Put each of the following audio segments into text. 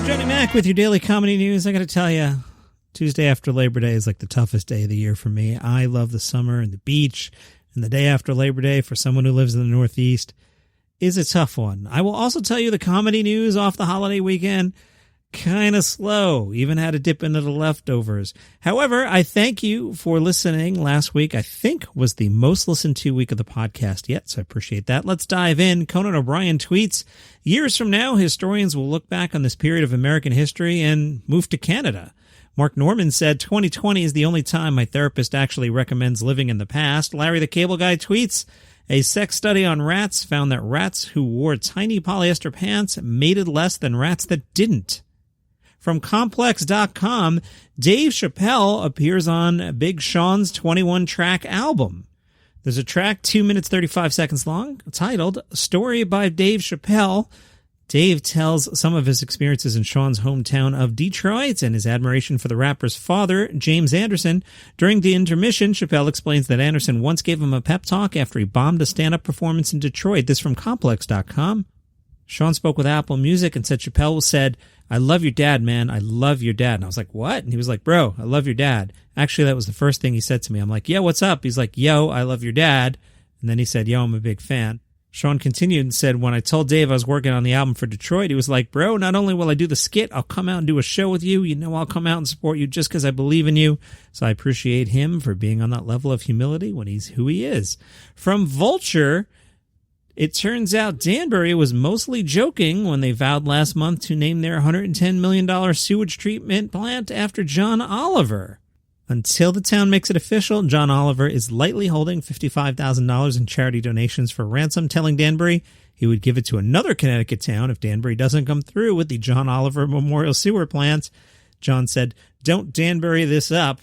Johnny Mac with your daily comedy news. I got to tell you, Tuesday after Labor Day is like the toughest day of the year for me. I love the summer and the beach, and the day after Labor Day for someone who lives in the Northeast is a tough one. I will also tell you the comedy news off the holiday weekend, kind of slow. Even had to dip into the leftovers. However, I thank you for listening. Last week, I think, was the most listened to week of the podcast yet, so I appreciate that. Let's dive in. Conan O'Brien tweets, years from now, historians will look back on this period of American history and move to Canada. Mark Norman said, 2020 is the only time my therapist actually recommends living in the past. Larry the Cable Guy tweets, a sex study on rats found that rats who wore tiny polyester pants mated less than rats that didn't. From Complex.com, Dave Chappelle appears on Big Sean's 21-track album. There's a track 2 minutes 35 seconds long titled Story by Dave Chappelle. Dave tells some of his experiences in Sean's hometown of Detroit and his admiration for the rapper's father, James Anderson. During the intermission, Chappelle explains that Anderson once gave him a pep talk after he bombed a stand-up performance in Detroit. This from Complex.com. Sean spoke with Apple Music and said Chappelle said, I love your dad, man. I love your dad. And I was like, what? And he was like, bro, I love your dad. Actually, that was the first thing he said to me. I'm like, yeah, what's up? He's like, yo, I love your dad. And then he said, yo, I'm a big fan. Sean continued and said, when I told Dave I was working on the album for Detroit, he was like, bro, not only will I do the skit, I'll come out and do a show with you. You know, I'll come out and support you just because I believe in you. So I appreciate him for being on that level of humility when he's who he is. From Vulture, it turns out Danbury was mostly joking when they vowed last month to name their $110 million sewage treatment plant after John Oliver. Until the town makes it official, John Oliver is lightly holding $55,000 in charity donations for ransom, telling Danbury he would give it to another Connecticut town if Danbury doesn't come through with the John Oliver Memorial Sewer Plant. John said, don't Danbury this up.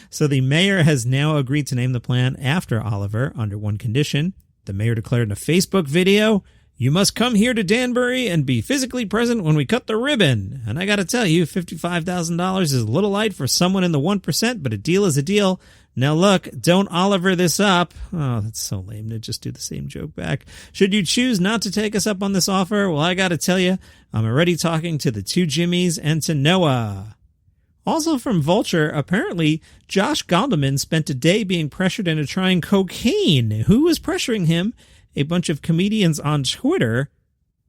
So the mayor has now agreed to name the plant after Oliver under one condition. The mayor declared in a Facebook video, you must come here to Danbury and be physically present when we cut the ribbon. And I got to tell you, $55,000 is a little light for someone in the 1%, but a deal is a deal. Now look, don't Oliver this up. Oh, that's so lame to just do the same joke back. Should you choose not to take us up on this offer? Well, I got to tell you, I'm already talking to the two Jimmys and to Noah. Also from Vulture, apparently Josh Gondelman spent a day being pressured into trying cocaine. Who was pressuring him? A bunch of comedians on Twitter.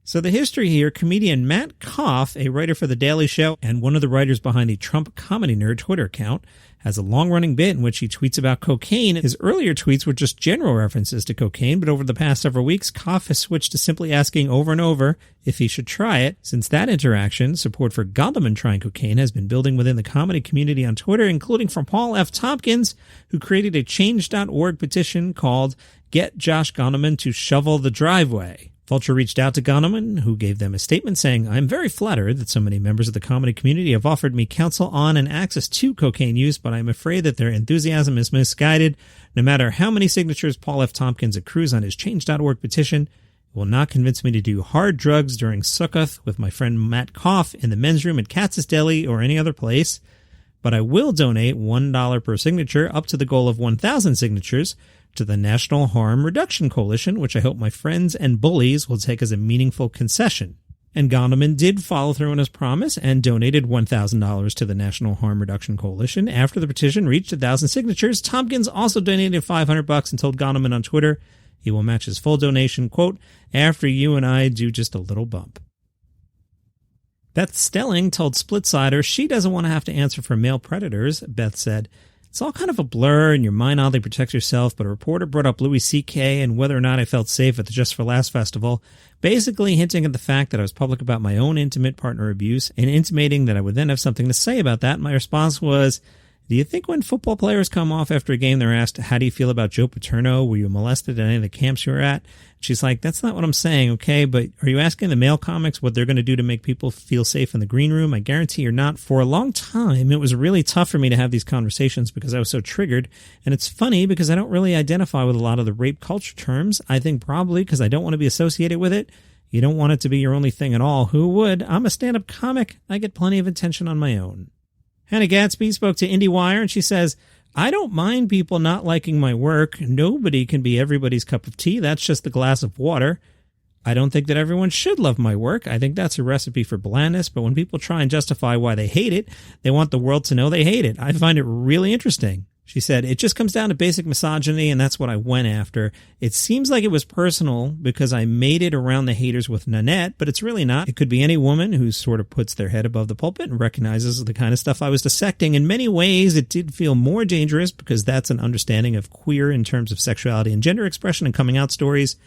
So the history here, comedian Matt Koff, a writer for The Daily Show and one of the writers behind the Trump Comedy Nerd Twitter account, has a long-running bit in which he tweets about cocaine. His earlier tweets were just general references to cocaine, but over the past several weeks, Koff has switched to simply asking over and over if he should try it. Since that interaction, support for Gondelman trying cocaine has been building within the comedy community on Twitter, including from Paul F. Tompkins, who created a Change.org petition called Get Josh Gondelman to Shovel the Driveway. Vulture reached out to Gondelman, who gave them a statement saying, I'm very flattered that so many members of the comedy community have offered me counsel on and access to cocaine use, but I'm afraid that their enthusiasm is misguided. No matter how many signatures Paul F. Tompkins accrues on his Change.org petition, it will not convince me to do hard drugs during Sukkoth with my friend Matt Koff in the men's room at Katz's Deli or any other place. But I will donate $1 per signature up to the goal of 1,000 signatures to the National Harm Reduction Coalition, which I hope my friends and bullies will take as a meaningful concession. And Gondelman did follow through on his promise and donated $1,000 to the National Harm Reduction Coalition. After the petition reached 1,000 signatures, Tompkins also donated $500 and told Gondelman on Twitter he will match his full donation, quote, after you and I do just a little bump. Beth Stelling told Splitsider she doesn't want to have to answer for male predators. Beth said, it's all kind of a blur and your mind oddly protects yourself, but a reporter brought up Louis C.K. and whether or not I felt safe at the Just for Laughs festival, basically hinting at the fact that I was public about my own intimate partner abuse and intimating that I would then have something to say about that. My response was, do you think when football players come off after a game, they're asked, how do you feel about Joe Paterno? Were you molested at any of the camps you were at? She's like, that's not what I'm saying, okay? But are you asking the male comics what they're going to do to make people feel safe in the green room? I guarantee you're not. For a long time, it was really tough for me to have these conversations because I was so triggered. And it's funny because I don't really identify with a lot of the rape culture terms. I think probably because I don't want to be associated with it. You don't want it to be your only thing at all. Who would? I'm a stand-up comic. I get plenty of attention on my own. Hannah Gadsby spoke to IndieWire, and she says, I don't mind people not liking my work. Nobody can be everybody's cup of tea. That's just the glass of water. I don't think that everyone should love my work. I think that's a recipe for blandness, but when people try and justify why they hate it, they want the world to know they hate it. I find it really interesting. She said, it just comes down to basic misogyny, and that's what I went after. It seems like it was personal because I made it around the haters with Nanette, but it's really not. It could be any woman who sort of puts their head above the pulpit and recognizes the kind of stuff I was dissecting. In many ways, it did feel more dangerous because that's an understanding of queer in terms of sexuality and gender expression and coming out stories.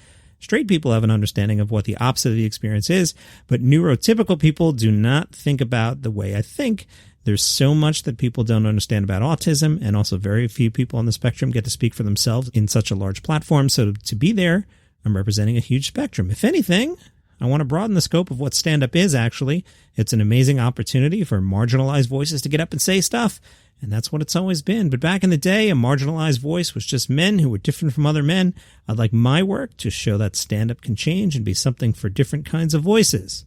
Straight people have an understanding of what the opposite of the experience is, but neurotypical people do not think about the way I think. There's so much that people don't understand about autism, and also very few people on the spectrum get to speak for themselves in such a large platform. So to be there, I'm representing a huge spectrum. If anything, I want to broaden the scope of what stand-up is, actually. It's an amazing opportunity for marginalized voices to get up and say stuff, and that's what it's always been. But back in the day, a marginalized voice was just men who were different from other men. I'd like my work to show that stand-up can change and be something for different kinds of voices.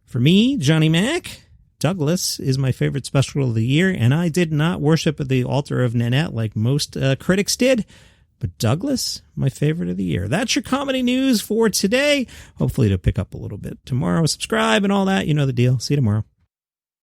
For me, Johnny Mac, Douglas is my favorite special of the year, and I did not worship at the altar of Nanette like most critics did, but Douglas, my favorite of the year. That's your comedy news for today. Hopefully it'll pick up a little bit tomorrow. Subscribe and all that. You know the deal. See you tomorrow.